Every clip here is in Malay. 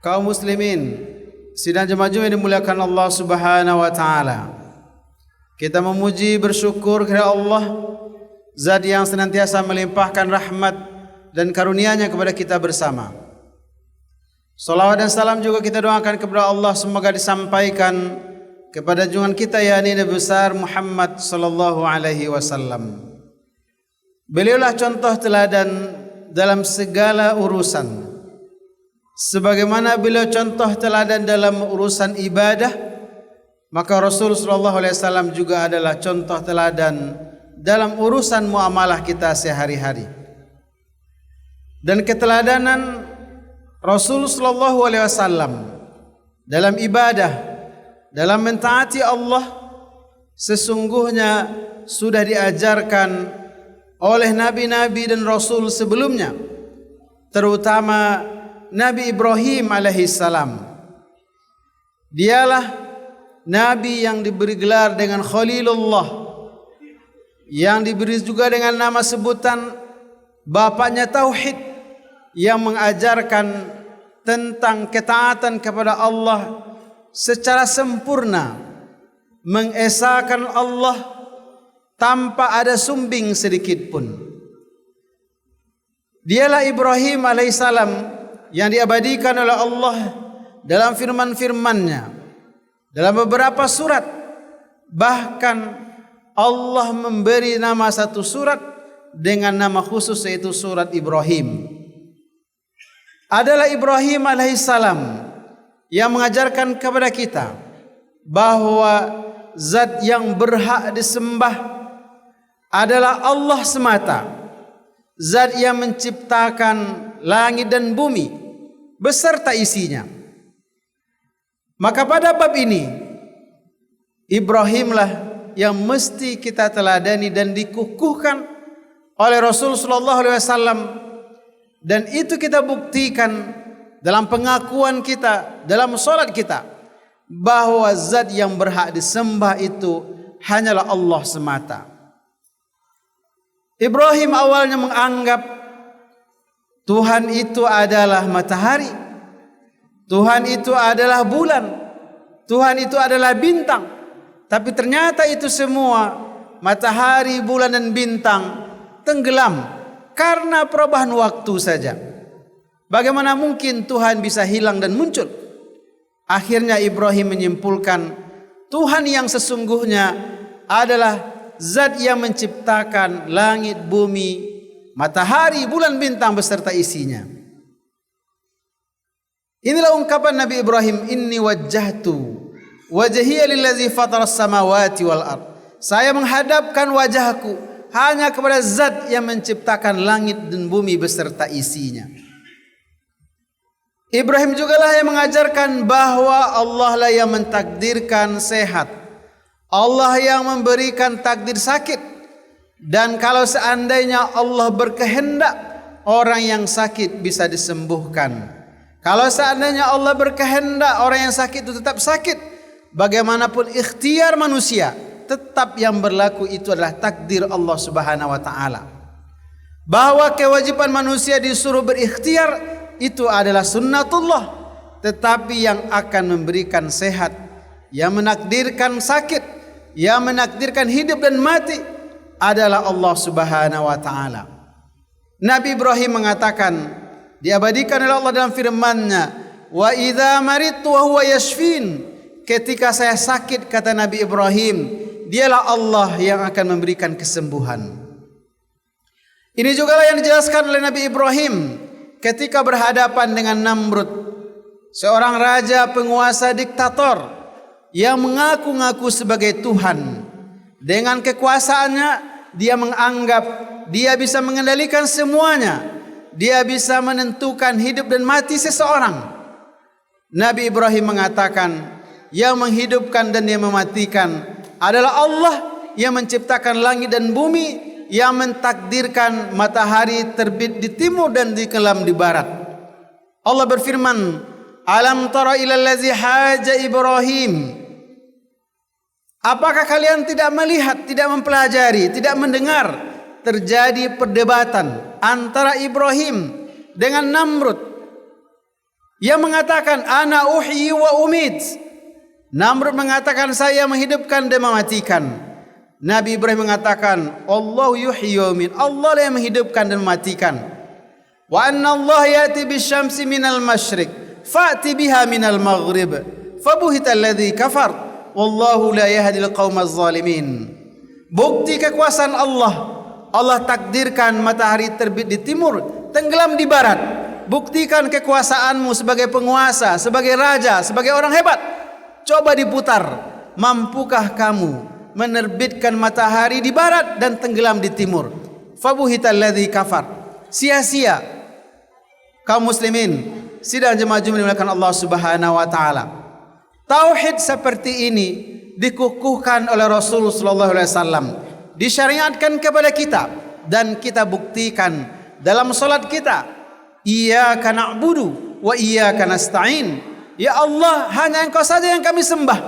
Kaum muslimin, sidang jemaah yang dimuliakan Allah Subhanahu wa taala. Kita memuji bersyukur kepada Allah, Zat yang senantiasa melimpahkan rahmat dan karunia-Nya kepada kita bersama. Salawat dan salam juga kita doakan kepada Allah semoga disampaikan kepada junjungan kita yakni Nabi besar Muhammad sallallahu alaihi wasallam. Beliaulah contoh teladan dalam segala urusan. Sebagaimana beliau contoh teladan dalam urusan ibadah, maka Rasul sallallahu alaihi wasallam juga adalah contoh teladan dalam urusan muamalah kita sehari-hari. Dan keteladanan Rasul sallallahu alaihi wasallam dalam ibadah, dalam mentaati Allah sesungguhnya sudah diajarkan oleh nabi-nabi dan rasul sebelumnya, terutama Nabi Ibrahim alaihissalam. Dialah nabi yang diberi gelar dengan Khalilullah, yang diberi juga dengan nama sebutan bapaknya tauhid, yang mengajarkan tentang ketaatan kepada Allah secara sempurna, mengesahkan Allah tanpa ada sumbing sedikit pun. Dialah Ibrahim alaihissalam yang diabadikan oleh Allah dalam firman-firman-Nya dalam beberapa surat. Bahkan Allah memberi nama satu surat dengan nama khusus, yaitu surat Ibrahim. Adalah Ibrahim alaihissalam yang mengajarkan kepada kita bahwa zat yang berhak disembah adalah Allah semata, zat yang menciptakan langit dan bumi beserta isinya. Maka pada bab ini Ibrahimlah yang mesti kita teladani dan dikukuhkan oleh Rasul sallallahu alaihi wasallam, dan itu kita buktikan dalam pengakuan kita, dalam salat kita, bahwa zat yang berhak disembah itu hanyalah Allah semata. Ibrahim awalnya menganggap Tuhan itu adalah matahari, Tuhan itu adalah bulan, Tuhan itu adalah bintang. Tapi ternyata itu semua, matahari, bulan dan bintang, tenggelam karena perubahan waktu saja. Bagaimana mungkin Tuhan bisa hilang dan muncul? Akhirnya Ibrahim menyimpulkan Tuhan yang sesungguhnya adalah zat yang menciptakan langit, bumi, matahari, bulan, bintang beserta isinya. Inilah ungkapan Nabi Ibrahim, inni wajjahtu wajhiya lillazi fataras samawati wal ard. Saya menghadapkan wajahku hanya kepada zat yang menciptakan langit dan bumi beserta isinya. Ibrahim juga lah yang mengajarkan bahwa Allah lah yang mentakdirkan sehat, Allah yang memberikan takdir sakit. Dan kalau seandainya Allah berkehendak, orang yang sakit bisa disembuhkan. Kalau seandainya Allah berkehendak, orang yang sakit itu tetap sakit. Bagaimanapun ikhtiar manusia, tetap yang berlaku itu adalah takdir Allah Subhanahu wa taala. Bahwa kewajiban manusia disuruh berikhtiar itu adalah sunnatullah, tetapi yang akan memberikan sehat, yang menakdirkan sakit, yang menakdirkan hidup dan mati adalah Allah Subhanahu wa taala. Nabi Ibrahim mengatakan, diabadikan oleh Allah dalam firman-Nya, wa idza maridtu wa huwa yashfin. Ketika saya sakit, kata Nabi Ibrahim, dialah Allah yang akan memberikan kesembuhan. Ini juga yang dijelaskan oleh Nabi Ibrahim ketika berhadapan dengan Namrud, seorang raja penguasa diktator yang mengaku-ngaku sebagai Tuhan. Dengan kekuasaannya dia menganggap dia bisa mengendalikan semuanya, dia bisa menentukan hidup dan mati seseorang. Nabi Ibrahim mengatakan, yang menghidupkan dan yang mematikan adalah Allah yang menciptakan langit dan bumi, yang mentakdirkan matahari terbit di timur dan dikelam di barat. Allah berfirman, alam tara ilal ladzi haja Ibrahim. Apakah kalian tidak melihat, tidak mempelajari, tidak mendengar terjadi perdebatan antara Ibrahim dengan Namrud Yang mengatakan ana uhyi wa umit. Namrud mengatakan saya menghidupkan dan mematikan. Nabi Ibrahim mengatakan Allahu yuhyi wa yumiit. Allah lah yang menghidupkan dan mematikan. Wa anna Allah ya'ti bisyamsi minal masyriq fa'ti biha minal maghrib. Fabuhita alladhi kafar wallahu la yahdil qaumaz zalimin. Bukti kekuasaan Allah. Allah takdirkan matahari terbit di timur, tenggelam di barat. Buktikan kekuasaanmu sebagai penguasa, sebagai raja, sebagai orang hebat. Coba diputar. Mampukah kamu menerbitkan matahari di barat dan tenggelam di timur? Fabuhital ladzi kafar. Sia-sia kaum muslimin, sidang jemaah Jumat dimuliakan Allah Subhanahu wa taala. Tauhid seperti ini dikukuhkan oleh Rasul sallallahu alaihi wasallam, disyariatkan kepada kita dan kita buktikan dalam salat kita. Iyyaka na'budu wa iyyaka nasta'in. Ya Allah, hanya Engkau saja yang kami sembah.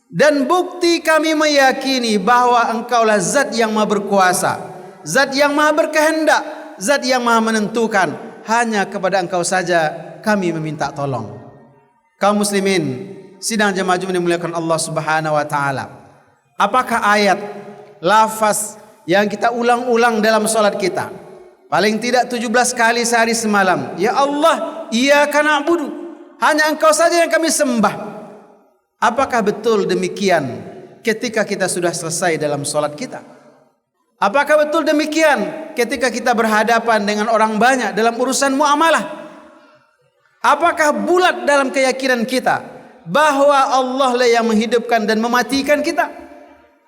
Dan bukti kami meyakini bahwa Engkaulah zat yang maha berkuasa, zat yang maha berkehendak, zat yang maha menentukan. Hanya kepada Engkau saja kami meminta tolong. Kaum muslimin, sidang jemaah Jumat dimuliakan Allah Subhanahu wa taala. Apakah ayat, lafaz yang kita ulang-ulang dalam salat kita? Paling tidak 17 kali sehari semalam. Ya Allah, iyyaka na'budu. Hanya Engkau saja yang kami sembah. Apakah betul demikian ketika kita sudah selesai dalam salat kita? Apakah betul demikian ketika kita berhadapan dengan orang banyak dalam urusan muamalah? Apakah bulat dalam keyakinan kita bahwa Allah lah yang menghidupkan dan mematikan kita?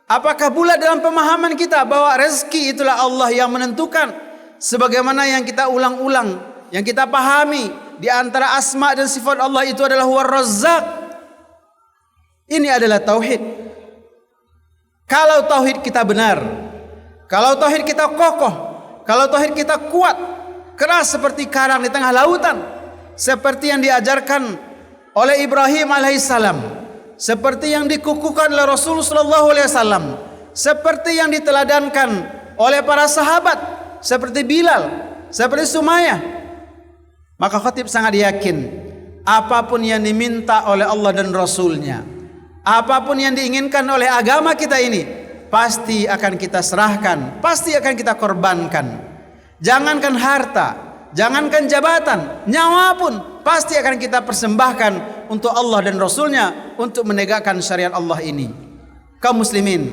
Apakah bulat dalam pemahaman kita bahwa rezeki itulah Allah yang menentukan? Sebagaimana yang kita ulang-ulang, yang kita pahami, di antara asma dan sifat Allah itu adalah War-Razzaq. Ini adalah tauhid. Kalau tauhid kita benar, kalau tauhid kita kokoh, kalau tauhid kita kuat, keras seperti karang di tengah lautan, seperti yang diajarkan oleh Ibrahim alaihissalam, seperti yang dikukuhkan oleh Rasulullah sallallahu alaihi wasallam, seperti yang diteladankan oleh para sahabat, seperti Bilal, seperti Sumayyah, maka khatib sangat yakin apapun yang diminta oleh Allah dan Rasulnya, apapun yang diinginkan oleh agama kita ini, pasti akan kita serahkan, pasti akan kita korbankan. Jangankan harta, jangankan jabatan, nyawa pun pasti akan kita persembahkan untuk Allah dan Rasulnya, untuk menegakkan syariat Allah ini. Kaum muslimin,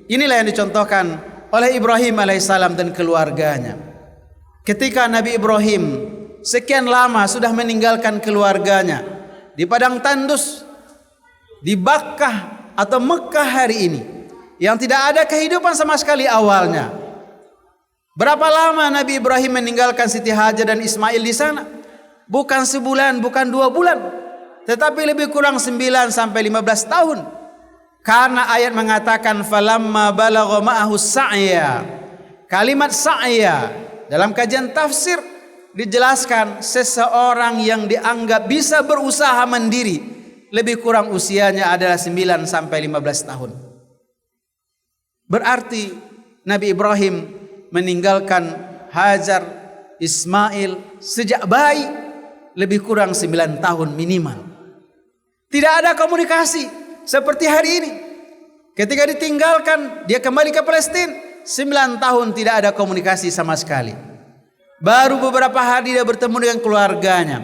inilah yang dicontohkan oleh Ibrahim alaihissalam dan keluarganya. Ketika Nabi Ibrahim sekian lama sudah meninggalkan keluarganya di padang tandus, di Bakkah atau Mekah hari ini, yang tidak ada kehidupan sama sekali awalnya. Berapa lama Nabi Ibrahim meninggalkan Siti Hajar dan Ismail di sana? Bukan sebulan, bukan 2 bulan, tetapi lebih kurang 9 sampai 15 tahun. Karena ayat mengatakan falamma balagha ma'ahu sa'ya. Kalimat sa'ya dalam kajian tafsir dijelaskan seseorang yang dianggap bisa berusaha mandiri, lebih kurang usianya adalah 9 sampai 15 tahun. Berarti Nabi Ibrahim meninggalkan Hajar, Ismail sejak bayi, lebih kurang 9 tahun minimal. Tidak ada komunikasi seperti hari ini. Ketika ditinggalkan, dia kembali ke Palestina, 9 tahun tidak ada komunikasi sama sekali. Baru beberapa hari dia bertemu dengan keluarganya.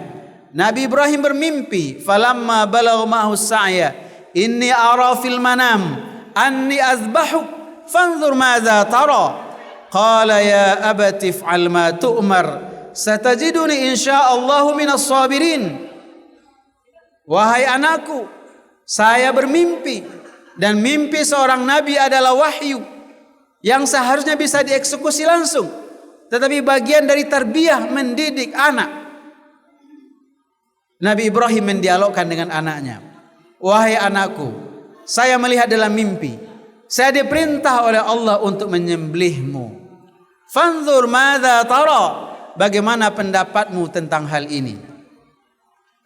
Nabi Ibrahim bermimpi, falamma balagha ma'ahu sa'ya, inni ara fil manam anni azbahuk fanzur madza tara. Qala ya abati if'al ma tu'mar satajiduni insyaallahu minas sabirin. Wahai anakku, saya bermimpi, dan mimpi seorang nabi adalah wahyu yang seharusnya bisa dieksekusi langsung, tetapi bagian dari tarbiyah, mendidik anak. Nabi Ibrahim mendialogkan dengan anaknya, wahai anakku, saya melihat dalam mimpi, saya diperintah oleh Allah untuk menyembelihmu. Fanzur madza tara, bagaimana pendapatmu tentang hal ini?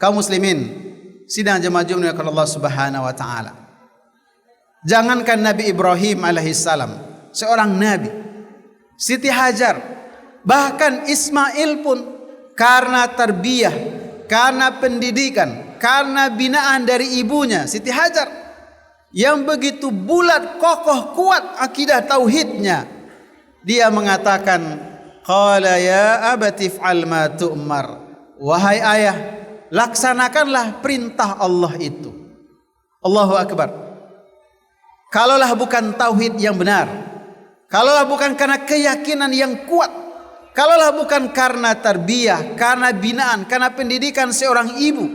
Kaum muslimin, sidang jemaah Jumat dimuliakan Allah Subhanahu wa taala. Jangankan Nabi Ibrahim alaihissalam, seorang nabi, Siti Hajar, bahkan Ismail pun karena tarbiyah, karena pendidikan, karena binaan dari ibunya Siti Hajar yang begitu bulat, kokoh, kuat akidah tauhidnya. Dia mengatakan, qala ya abati fa'al ma tu'mar, wahai ayah, laksanakanlah perintah Allah itu. Allahu akbar. Kalaulah bukan tauhid yang benar, kalaulah bukan karena keyakinan yang kuat, kalaulah bukan karena tarbiyah, karena binaan, karena pendidikan seorang ibu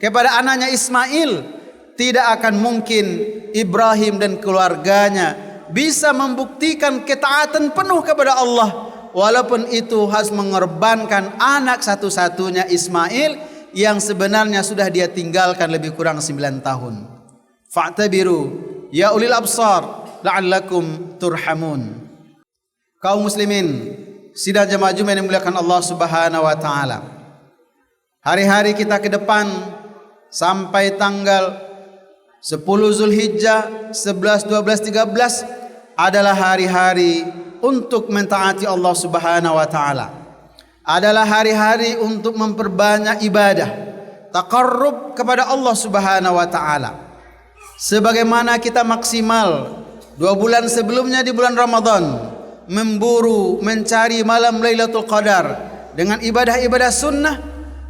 kepada anaknya Ismail, tidak akan mungkin Ibrahim dan keluarganya bisa membuktikan ketaatan penuh kepada Allah, walaupun itu harus mengorbankan anak satu-satunya Ismail yang sebenarnya sudah dia tinggalkan lebih kurang 9 tahun. Fa'tabiru ya ulil absar la'allakum turhamun. Kaum muslimin sidang jemaah Jumat yang dimuliakan Allah Subhanahu wa taala. Hari-hari kita ke depan sampai tanggal 10 Zulhijjah, 11, 12, 13 adalah hari-hari untuk mentaati Allah Subhanahu wa taala. Adalah hari-hari untuk memperbanyak ibadah, taqarrub kepada Allah Subhanahu wa taala. Sebagaimana kita maksimal 2 bulan sebelumnya di bulan Ramadan memburu mencari malam Lailatul Qadar dengan ibadah-ibadah sunnah,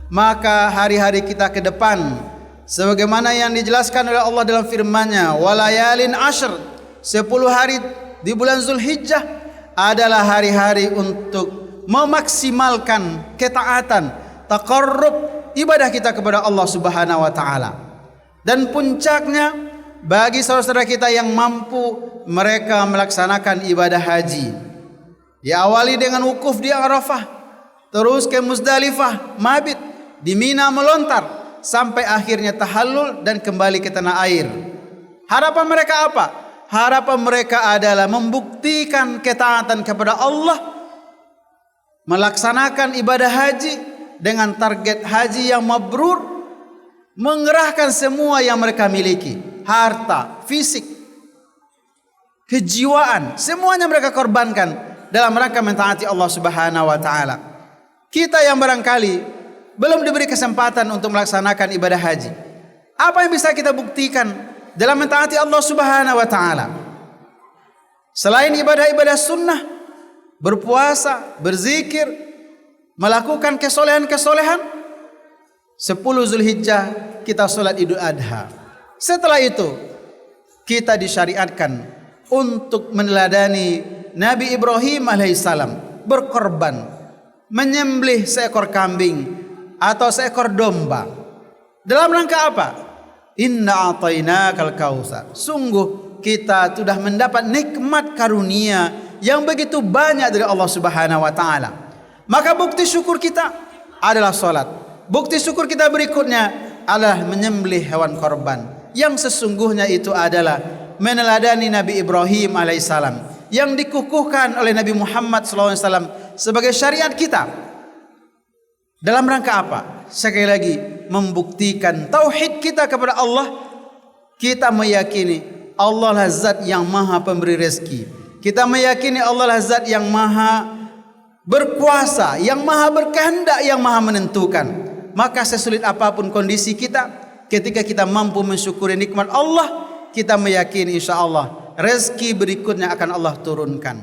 maka hari-hari kita ke depan sebagaimana yang dijelaskan oleh Allah dalam firman-Nya, walayalin ashr, 10 hari di bulan Zulhijjah adalah hari-hari untuk memaksimalkan ketaatan, taqarrub ibadah kita kepada Allah Subhanahu wa taala. Dan puncaknya bagi saudara-saudara kita yang mampu, mereka melaksanakan ibadah haji. Diawali dengan wukuf di Arafah, terus ke Muzdalifah, mabit, di Mina melontar, sampai akhirnya tahallul dan kembali ke tanah air. Harapan mereka apa? Harapan mereka adalah membuktikan ketaatan kepada Allah, melaksanakan ibadah haji dengan target haji yang mabrur, mengerahkan semua yang mereka miliki, harta, fisik, kejiwaan, semuanya mereka korbankan dalam rangka mentaati Allah Subhanahu wa taala. Kita yang barangkali belum diberi kesempatan untuk melaksanakan ibadah haji, apa yang bisa kita buktikan dalam mentaati Allah Subhanahu wa taala? Selain ibadah-ibadah sunnah, berpuasa, berzikir, melakukan kesolehan-kesolehan, 10 Zulhijjah kita sholat Idul Adha. Setelah itu kita disyariatkan untuk meneladani Nabi Ibrahim alaihissalam berkorban, menyembelih seekor kambing atau seekor domba. Dalam rangka apa? Inna a'tainakal kautsar. Sungguh kita sudah mendapat nikmat karunia yang begitu banyak dari Allah Subhanahu wa taala. Maka bukti syukur kita adalah salat. Bukti syukur kita berikutnya adalah menyembelih hewan korban, yang sesungguhnya itu adalah meneladani Nabi Ibrahim alaihissalam yang dikukuhkan oleh Nabi Muhammad SAW sebagai syariat kita. Dalam rangka apa? Sekali lagi membuktikan tauhid kita kepada Allah. Kita meyakini Allah lah zat yang maha pemberi rezeki. Kita meyakini Allah lah zat yang maha berkuasa, yang maha berkehendak, yang maha menentukan. Maka sesulit apapun kondisi kita, ketika kita mampu mensyukuri nikmat Allah, kita meyakini insya Allah rezeki berikutnya akan Allah turunkan.